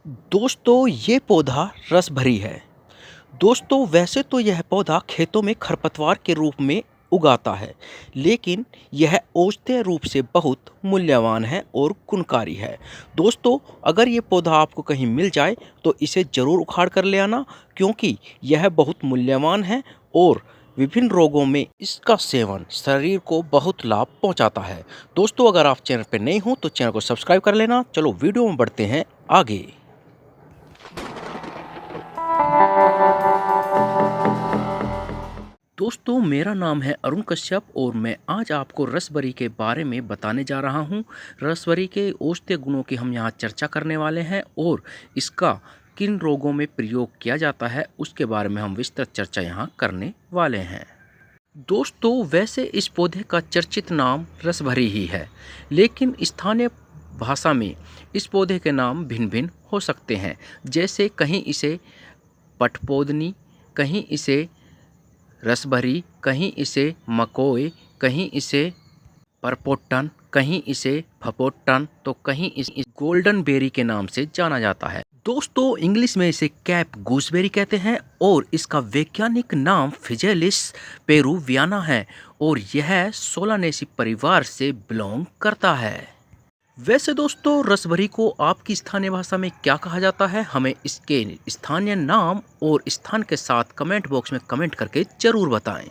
दोस्तों ये पौधा रस भरी है। दोस्तों वैसे तो यह पौधा खेतों में खरपतवार के रूप में उगाता है, लेकिन यह औषधीय रूप से बहुत मूल्यवान है और गुणकारी है। दोस्तों अगर ये पौधा आपको कहीं मिल जाए तो इसे ज़रूर उखाड़ कर ले आना, क्योंकि यह बहुत मूल्यवान है और विभिन्न रोगों में इसका सेवन शरीर को बहुत लाभ पहुंचाता है। दोस्तों अगर आप चैनल पर नए हो तो चैनल को सब्सक्राइब कर लेना। चलो वीडियो में बढ़ते हैं आगे। दोस्तों मेरा नाम है अरुण कश्यप और मैं आज आपको रसभरी के बारे में बताने जा रहा हूं। रसभरी के औषधीय गुणों की हम यहां चर्चा करने वाले हैं और इसका किन रोगों में प्रयोग किया जाता है उसके बारे में हम विस्तृत चर्चा यहां करने वाले हैं। दोस्तों वैसे इस पौधे का चर्चित नाम रसभरी ही है, लेकिन स्थानीय भाषा में इस पौधे के नाम भिन्न भिन्न हो सकते हैं। जैसे कहीं इसे पटपोदनी, कहीं इसे रसभरी, कहीं इसे मकोय, कहीं इसे परपोटन, कहीं इसे फपोटन, तो कहीं इसे गोल्डन बेरी के नाम से जाना जाता है। दोस्तों इंग्लिश में इसे कैप गूसबेरी कहते हैं और इसका वैज्ञानिक नाम फिजेलिस पेरुवियाना है और यह सोलानेसी परिवार से बिलोंग करता है। वैसे दोस्तों रसभरी को आपकी स्थानीय भाषा में क्या कहा जाता है, हमें इसके स्थानीय नाम और स्थान के साथ कमेंट बॉक्स में कमेंट करके जरूर बताएं।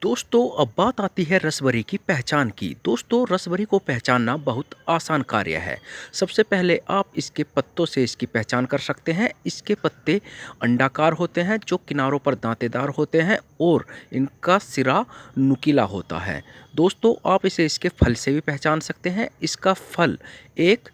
दोस्तों अब बात आती है रसभरी की पहचान की। दोस्तों रसभरी को पहचानना बहुत आसान कार्य है। सबसे पहले आप इसके पत्तों से इसकी पहचान कर सकते हैं। इसके पत्ते अंडाकार होते हैं जो किनारों पर दांतेदार होते हैं और इनका सिरा नुकीला होता है। दोस्तों आप इसे इसके फल से भी पहचान सकते हैं। इसका फल एक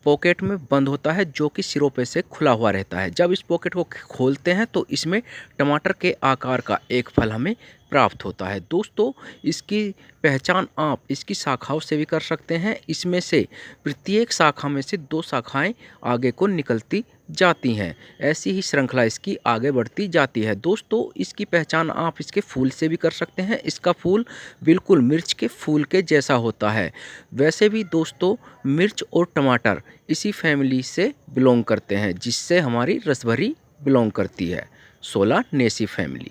पॉकेट में बंद होता है जो कि सिरों पे से खुला हुआ रहता है। जब इस पॉकेट को खोलते हैं तो इसमें टमाटर के आकार का एक फल हमें प्राप्त होता है। दोस्तों इसकी पहचान आप इसकी शाखाओं से भी कर सकते हैं। इसमें से प्रत्येक शाखा में से 2 शाखाएं आगे को निकलती जाती हैं। ऐसी ही श्रृंखला इसकी आगे बढ़ती जाती है। दोस्तों इसकी पहचान आप इसके फूल से भी कर सकते हैं। इसका फूल बिल्कुल मिर्च के फूल के जैसा होता है। वैसे भी दोस्तों मिर्च और टमाटर इसी फैमिली से बिलोंग करते हैं जिससे हमारी रसभरी बिलोंग करती है, सोलानेसी फैमिली।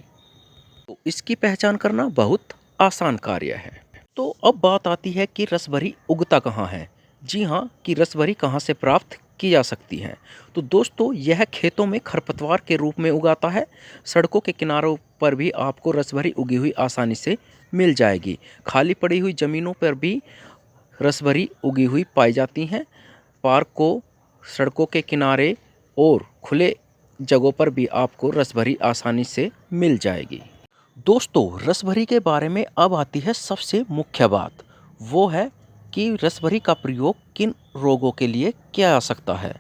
तो इसकी पहचान करना बहुत आसान कार्य है। तो अब बात आती है कि रसभरी उगता कहाँ है। जी हाँ, कि रसभरी कहाँ से प्राप्त की जा सकती है। तो दोस्तों यह खेतों में खरपतवार के रूप में उगाता है। सड़कों के किनारों पर भी आपको रसभरी उगी हुई आसानी से मिल जाएगी। खाली पड़ी हुई ज़मीनों पर भी रसभरी उगी हुई पाई जाती हैं। पार्कों, सड़कों के किनारे और खुले जगहों पर भी आपको रसभरी आसानी से मिल जाएगी। दोस्तों रसभरी के बारे में अब आती है सबसे मुख्य बात, वो है कि रसभरी का प्रयोग किन रोगों के लिए किया जा सकता है।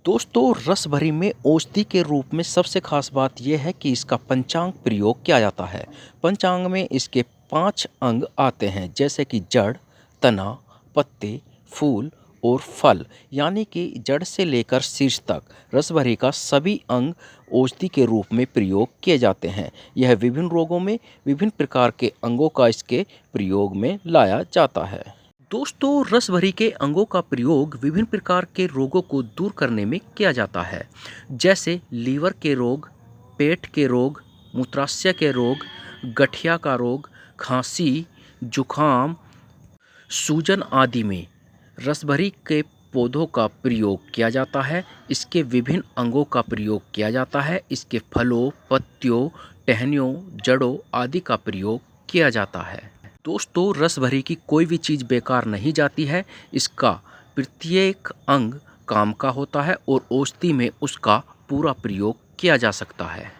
दोस्तों रसभरी में औषधि के रूप में सबसे खास बात यह है कि इसका पंचांग प्रयोग किया जाता है। पंचांग में इसके 5 अंग आते हैं, जैसे कि जड़, तना, पत्ते, फूल और फल, यानी कि जड़ से लेकर शीर्ष तक रसभरी का सभी अंग औषधि के रूप में प्रयोग किए जाते हैं। यह विभिन्न रोगों में विभिन्न प्रकार के अंगों का इसके प्रयोग में लाया जाता है। दोस्तों रसभरी के अंगों का प्रयोग विभिन्न प्रकार के रोगों को दूर करने में किया जाता है, जैसे लीवर के रोग, पेट के रोग, मूत्राशय के रोग, गठिया का रोग, खांसी, जुखाम, सूजन आदि में रसभरी के पौधों का प्रयोग किया जाता है। इसके विभिन्न अंगों का प्रयोग किया जाता है। इसके फलों, पत्तियों, टहनियों, जड़ों आदि का प्रयोग किया जाता है। दोस्तों रसभरी की कोई भी चीज़ बेकार नहीं जाती है। इसका प्रत्येक अंग काम का होता है और औषधि में उसका पूरा प्रयोग किया जा सकता है।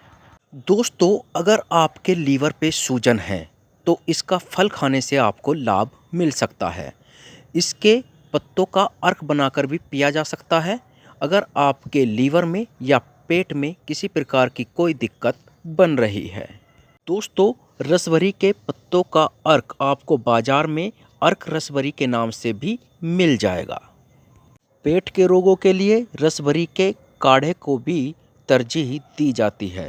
दोस्तों अगर आपके लीवर पे सूजन है तो इसका फल खाने से आपको लाभ मिल सकता है। इसके पत्तों का अर्क बनाकर भी पिया जा सकता है। अगर आपके लीवर में या पेट में किसी प्रकार की कोई दिक्कत बन रही है। दोस्तों रसभरी के पत्तों का अर्क आपको बाजार में अर्क रसभरी के नाम से भी मिल जाएगा। पेट के रोगों के लिए रसभरी के काढ़े को भी तरजीह दी जाती है।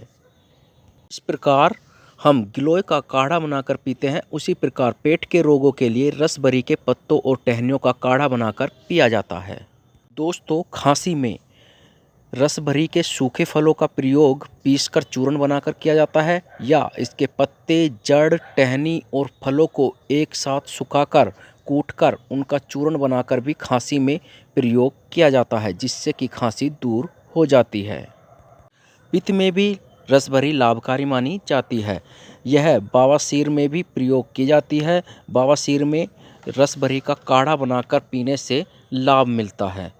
इस प्रकार हम गिलोय का काढ़ा बनाकर पीते हैं, उसी प्रकार पेट के रोगों के लिए रसभरी के पत्तों और टहनियों का काढ़ा बनाकर पिया जाता है। दोस्तों खांसी में रस भरी के सूखे फलों का प्रयोग पीसकर चूर्ण बनाकर किया जाता है या इसके पत्ते, जड़, टहनी और फलों को एक साथ सुखाकर कूटकर उनका चूर्ण बनाकर भी खांसी में प्रयोग किया जाता है, जिससे कि खांसी दूर हो जाती है। पित्त में भी रसभरी लाभकारी मानी जाती है। यह बवासीर में भी प्रयोग की जाती है। बवासीर में रसभरी का काढ़ा बनाकर पीने से लाभ मिलता है।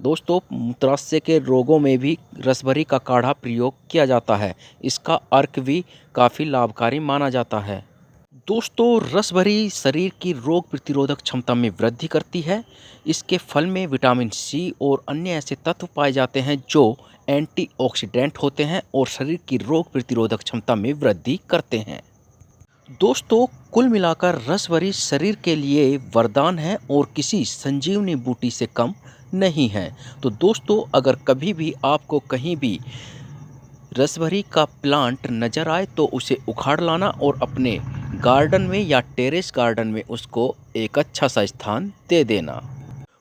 दोस्तों, मूत्राशय के रोगों में भी रसभरी का काढ़ा प्रयोग किया जाता है। इसका अर्क भी काफ़ी लाभकारी माना जाता है। दोस्तों, रसभरी शरीर की रोग प्रतिरोधक क्षमता में वृद्धि करती है। इसके फल में विटामिन सी और अन्य ऐसे तत्व पाए जाते हैं जो एंटीऑक्सीडेंट होते हैं और शरीर की रोग प्रतिरोधक क्षमता में वृद्धि करते हैं। दोस्तों, कुल मिलाकर रसभरी शरीर के लिए वरदान है और किसी संजीवनी बूटी से कम नहीं है। तो दोस्तों, अगर कभी भी आपको कहीं भी रसभरी का प्लांट नज़र आए तो उसे उखाड़ लाना और अपने गार्डन में या टेरेस गार्डन में उसको एक अच्छा सा स्थान दे देना।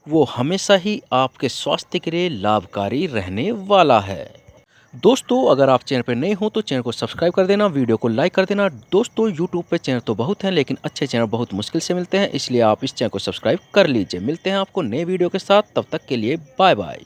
वो हमेशा ही आपके स्वास्थ्य के लिए लाभकारी रहने वाला है। दोस्तों, अगर आप चैनल पर नए हो तो चैनल को सब्सक्राइब कर देना, वीडियो को लाइक कर देना। दोस्तों, यूट्यूब पे चैनल तो बहुत हैं लेकिन अच्छे चैनल बहुत मुश्किल से मिलते हैं, इसलिए आप इस चैनल को सब्सक्राइब कर लीजिए। मिलते हैं आपको नए वीडियो के साथ, तब तक के लिए बाय बाय।